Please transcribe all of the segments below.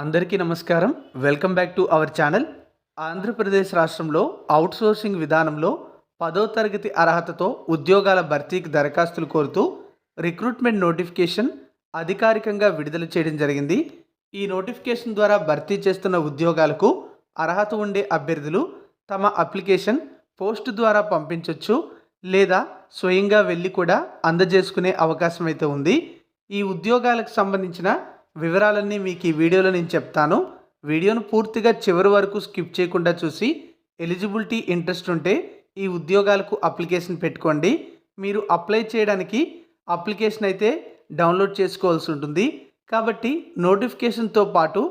అందరికీ నమస్కారం. Welcome back to our channel. Andhra Pradesh రాష్ట్రంలో అవుట్సోర్సింగ్ విధానంలో 10వ తరగతి అర్హతతో ఉద్యోగాల భర్తీకి దరఖాస్తులు కోరుతూ రిక్రూట్మెంట్ నోటిఫికేషన్ అధికారికంగా విడుదల చేయడం జరిగింది. ఈ నోటిఫికేషన్ ద్వారా భర్తీ చేస్తున్న ఉద్యోగాలకు అర్హత ఉండే అభ్యర్థులు తమ అప్లికేషన్ పోస్ట్ ద్వారా పంపించవచ్చు, లేదా స్వయంగా వెళ్ళి కూడా అందజేసుకునే అవకాశం అయితే ఉంది. ఈ ఉద్యోగాలకు సంబంధించిన వివరాలన్నీ మీకు ఈ వీడియోలో నేను చెప్తాను. వీడియోను పూర్తిగా చివరి వరకు స్కిప్ చేయకుండా చూసి ఎలిజిబిలిటీ ఇంట్రెస్ట్ ఉంటే ఈ ఉద్యోగాలకు అప్లికేషన్ పెట్టుకోండి. మీరు అప్లై చేయడానికి అప్లికేషన్ అయితే డౌన్లోడ్ చేసుకోవాల్సి ఉంటుంది. కాబట్టి నోటిఫికేషన్తో పాటు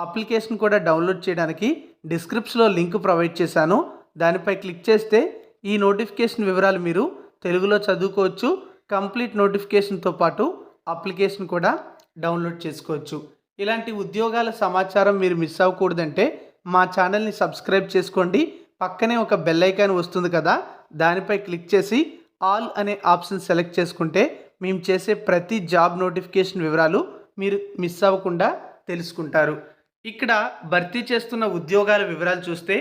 అప్లికేషన్ కూడా డౌన్లోడ్ చేయడానికి డిస్క్రిప్షన్లో లింక్ ప్రొవైడ్ చేశాను. దానిపై క్లిక్ చేస్తే ఈ నోటిఫికేషన్ వివరాలు మీరు తెలుగులో చదువుకోవచ్చు. కంప్లీట్ నోటిఫికేషన్తో పాటు అప్లికేషన్ కూడా డౌన్లోడ్ చేసుకోవచ్చు. ఇలాంటి ఉద్యోగాల సమాచారం మీరు మిస్ అవ్వకూడదంటే మా ఛానల్ని సబ్స్క్రైబ్ చేసుకోండి. పక్కనే ఒక బెల్ ఐకాన్ వస్తుంది కదా, దానిపై క్లిక్ చేసి ఆల్ అనే ఆప్షన్ సెలెక్ట్ చేసుకుంటే మేము చేసే ప్రతి జాబ్ నోటిఫికేషన్ వివరాలు మీరు మిస్ అవ్వకుండా తెలుసుకుంటారు. ఇక్కడ భర్తీ చేస్తున్న ఉద్యోగాల వివరాలు చూస్తే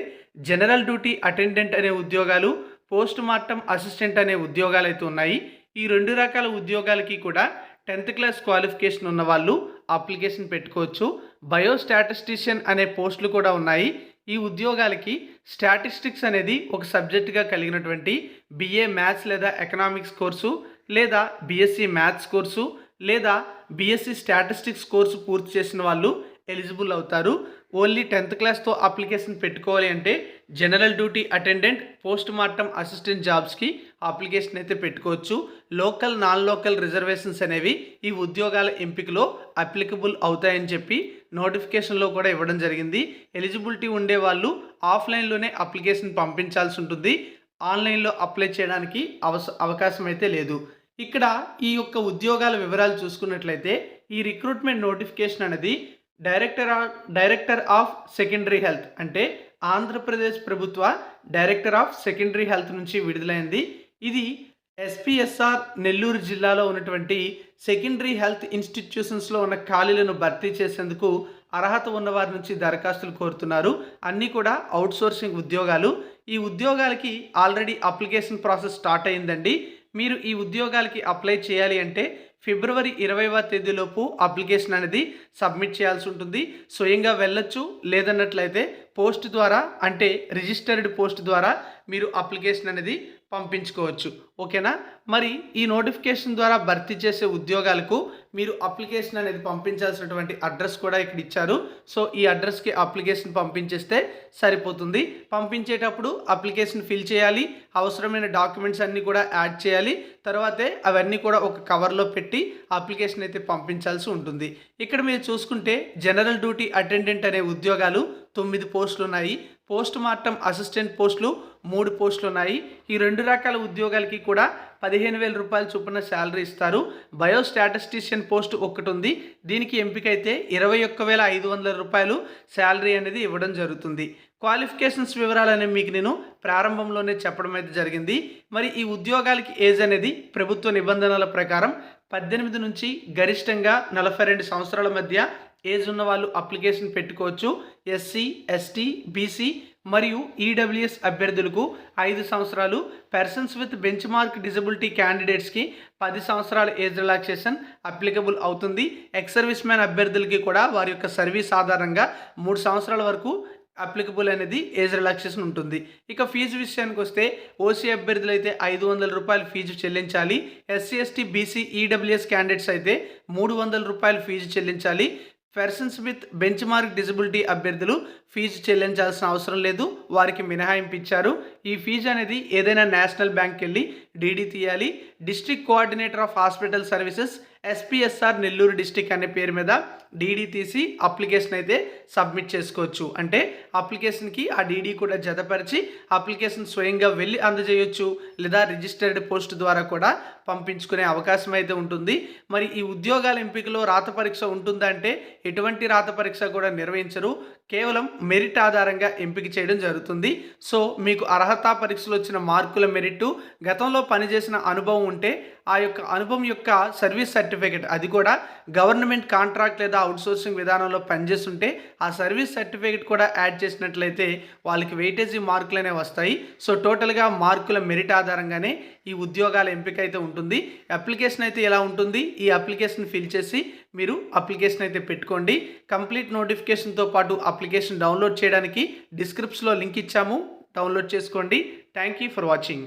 జనరల్ డ్యూటీ అటెండెంట్ అనే ఉద్యోగాలు, పోస్ట్ మార్టం అసిస్టెంట్ అనే ఉద్యోగాలు అయితే ఉన్నాయి. ఈ రెండు రకాల ఉద్యోగాలకి కూడా 10th క్లాస్ క్వాలిఫికేషన్ ఉన్న వాళ్ళు అప్లికేషన్ పెట్టుకోవచ్చు. బయోస్టాటిస్టిషియన్ అనే పోస్టులు కూడా ఉన్నాయి. ఈ ఉద్యోగాలకి స్టాటిస్టిక్స్ అనేది ఒక సబ్జెక్టుగా కలిగినటువంటి బిఏ మ్యాథ్స్ లేదా ఎకనామిక్స్ కోర్సు, లేదా బీఎస్సీ మ్యాథ్స్ కోర్సు, లేదా బీఎస్సీ స్టాటిస్టిక్స్ కోర్సు పూర్తి చేసిన వాళ్ళు ఎలిజిబుల్ అవుతారు. ఓన్లీ 10th క్లాస్తో అప్లికేషన్ పెట్టుకోవాలి అంటే general duty attendant, post mortem assistant జాబ్స్కి అప్లికేషన్ అయితే పెట్టుకోవచ్చు. లోకల్, నాన్ లోకల్ రిజర్వేషన్స్ అనేవి ఈ ఉద్యోగాల ఎంపికలో అప్లికబుల్ అవుతాయని చెప్పి నోటిఫికేషన్లో కూడా ఇవ్వడం జరిగింది. ఎలిజిబిలిటీ ఉండే వాళ్ళు ఆఫ్లైన్లోనే అప్లికేషన్ పంపించాల్సి ఉంటుంది. ఆన్లైన్లో అప్లై చేయడానికి అవకాశం అయితే లేదు. ఇక్కడ ఈ యొక్క ఉద్యోగాల వివరాలు చూసుకున్నట్లయితే ఈ రిక్రూట్మెంట్ నోటిఫికేషన్ అనేది డైరెక్టర్ ఆఫ్ సెకండరీ హెల్త్ అంటే ఆంధ్రప్రదేశ్ ప్రభుత్వ డైరెక్టర్ ఆఫ్ సెకండరీ హెల్త్ నుంచి విడుదలైంది. ఇది ఎస్పీఎస్ఆర్ నెల్లూరు జిల్లాలో ఉన్నటువంటి సెకండరీ హెల్త్ ఇన్స్టిట్యూషన్స్లో ఉన్న ఖాళీలను భర్తీ చేసేందుకు అర్హత ఉన్న వారి నుంచి దరఖాస్తులు కోరుతున్నారు. అన్నీ కూడా అవుట్సోర్సింగ్ ఉద్యోగాలు. ఈ ఉద్యోగాలకి ఆల్రెడీ అప్లికేషన్ ప్రాసెస్ స్టార్ట్ అయిందండి. మీరు ఈ ఉద్యోగాలకి అప్లై చేయాలి అంటే ఫిబ్రవరి 20వ తేదీలోపు అప్లికేషన్ అనేది సబ్మిట్ చేయాల్సి ఉంటుంది. స్వయంగా వెళ్ళొచ్చు, లేదన్నట్లయితే పోస్ట్ ద్వారా అంటే రిజిస్టర్డ్ పోస్ట్ ద్వారా మీరు అప్లికేషన్ అనేది పంపించుకోవచ్చు. ఓకేనా? మరి ఈ నోటిఫికేషన్ ద్వారా భర్తీ చేసే ఉద్యోగాలకు మీరు అప్లికేషన్ అనేది పంపించాల్సినటువంటి అడ్రస్ కూడా ఇక్కడ ఇచ్చారు. సో ఈ అడ్రస్కి అప్లికేషన్ పంపించేస్తే సరిపోతుంది. పంపించేటప్పుడు అప్లికేషన్ ఫిల్ చేయాలి, అవసరమైన డాక్యుమెంట్స్ అన్నీ కూడా యాడ్ చేయాలి. తర్వాతే అవన్నీ కూడా ఒక కవర్లో పెట్టి అప్లికేషన్ అయితే పంపించాల్సి ఉంటుంది. ఇక్కడ మీరు చూసుకుంటే జనరల్ డ్యూటీ అటెండెంట్ అనే ఉద్యోగాలు 9 పోస్టులు ఉన్నాయి. పోస్ట్ మార్టం అసిస్టెంట్ పోస్టులు 3 పోస్టులు ఉన్నాయి. ఈ రెండు రకాల ఉద్యోగాలకి కూడా 15,000 రూపాయల చొప్పున శాలరీ ఇస్తారు. బయోస్టాటిస్టిషియన్ పోస్ట్ ఒకటి ఉంది. దీనికి ఎంపికైతే 21,500 రూపాయలు శాలరీ అనేది ఇవ్వడం జరుగుతుంది. క్వాలిఫికేషన్స్ వివరాలు అనేవి మీకు నేను ప్రారంభంలోనే చెప్పడం అయితే జరిగింది. మరి ఈ ఉద్యోగాలకి ఏజ్ అనేది ప్రభుత్వ నిబంధనల ప్రకారం 18 నుంచి గరిష్టంగా 42 సంవత్సరాల మధ్య ఏజ్ ఉన్న వాళ్ళు అప్లికేషన్ పెట్టుకోవచ్చు. ఎస్సీ, ఎస్టీ, బీసీ మరియు ఈడబ్ల్యూఎస్ అభ్యర్థులకు 5 సంవత్సరాలు, పర్సన్స్ విత్ బెంచ్ మార్క్ డిజబిలిటీ క్యాండిడేట్స్కి 10 సంవత్సరాల ఏజ్ రిలాక్సేషన్ అప్లికబుల్ అవుతుంది. ఎక్స్ సర్వీస్ మ్యాన్ అభ్యర్థులకి కూడా వారి యొక్క సర్వీస్ ఆధారంగా 3 సంవత్సరాల వరకు అప్లికబుల్ అనేది ఏజ్ రిలాక్సేషన్ ఉంటుంది. ఇక ఫీజు విషయానికి వస్తే ఓసీ అభ్యర్థులు అయితే 500 రూపాయలు ఫీజు చెల్లించాలి. SC, ST, BC, EWS candidates అయితే 300 రూపాయలు ఫీజు చెల్లించాలి. పర్సన్స్ విత్ బెంచ్ మార్క్ డిజబిలిటీ అభ్యర్థులు ఫీజు చెల్లించాల్సిన అవసరం లేదు, వారికి మినహాయింపు ఇచ్చారు. ఈ ఫీజు అనేది ఏదైనా నేషనల్ బ్యాంక్కి వెళ్ళి డీడీ తీయాలి. District coordinator of hospital services SPSR Nellore district అనే పేరు మీద డీడీ తీసి అప్లికేషన్ అయితే సబ్మిట్ చేసుకోవచ్చు. అంటే అప్లికేషన్కి ఆ డీడీ కూడా జతపరిచి అప్లికేషన్ స్వయంగా వెళ్ళి అందజేయొచ్చు, లేదా రిజిస్టర్డ్ పోస్ట్ ద్వారా కూడా పంపించుకునే అవకాశం అయితే ఉంటుంది. మరి ఈ ఉద్యోగాల ఎంపికలో రాత పరీక్ష ఉంటుందంటే ఎటువంటి రాత పరీక్ష కూడా నిర్వహించరు. కేవలం మెరిట్ ఆధారంగా ఎంపిక చేయడం జరుగుతుంది. సో మీకు అర్హత పరీక్షలు వచ్చిన మార్కుల మెరిట్, గతంలో పనిచేసిన అనుభవం ఉంటే ఆ యొక్క అనుభవం యొక్క సర్వీస్ సర్టిఫికేట్, అది కూడా గవర్నమెంట్ కాంట్రాక్ట్ లేదా అవుట్సోర్సింగ్ విధానంలో పనిచేస్తుంటే ఆ సర్వీస్ సర్టిఫికేట్ కూడా యాడ్ చేసినట్లయితే వాళ్ళకి వెయిటేజీ మార్కులు అనేవి వస్తాయి. సో టోటల్గా మార్కుల మెరిట్ ఆధారంగానే ఈ ఉద్యోగాల ఎంపిక అయితే ఉంటుంది. అప్లికేషన్ అయితే ఎలా ఉంటుంది, ఈ అప్లికేషన్ ఫిల్ చేసి మీరు అప్లికేషన్ అయితే పెట్టుకోండి. కంప్లీట్ నోటిఫికేషన్తో పాటు అప్లికేషన్ డౌన్లోడ్ చేయడానికి డిస్క్రిప్షన్లో లింక్ ఇచ్చాము, డౌన్లోడ్ చేసుకోండి. Thank you for watching.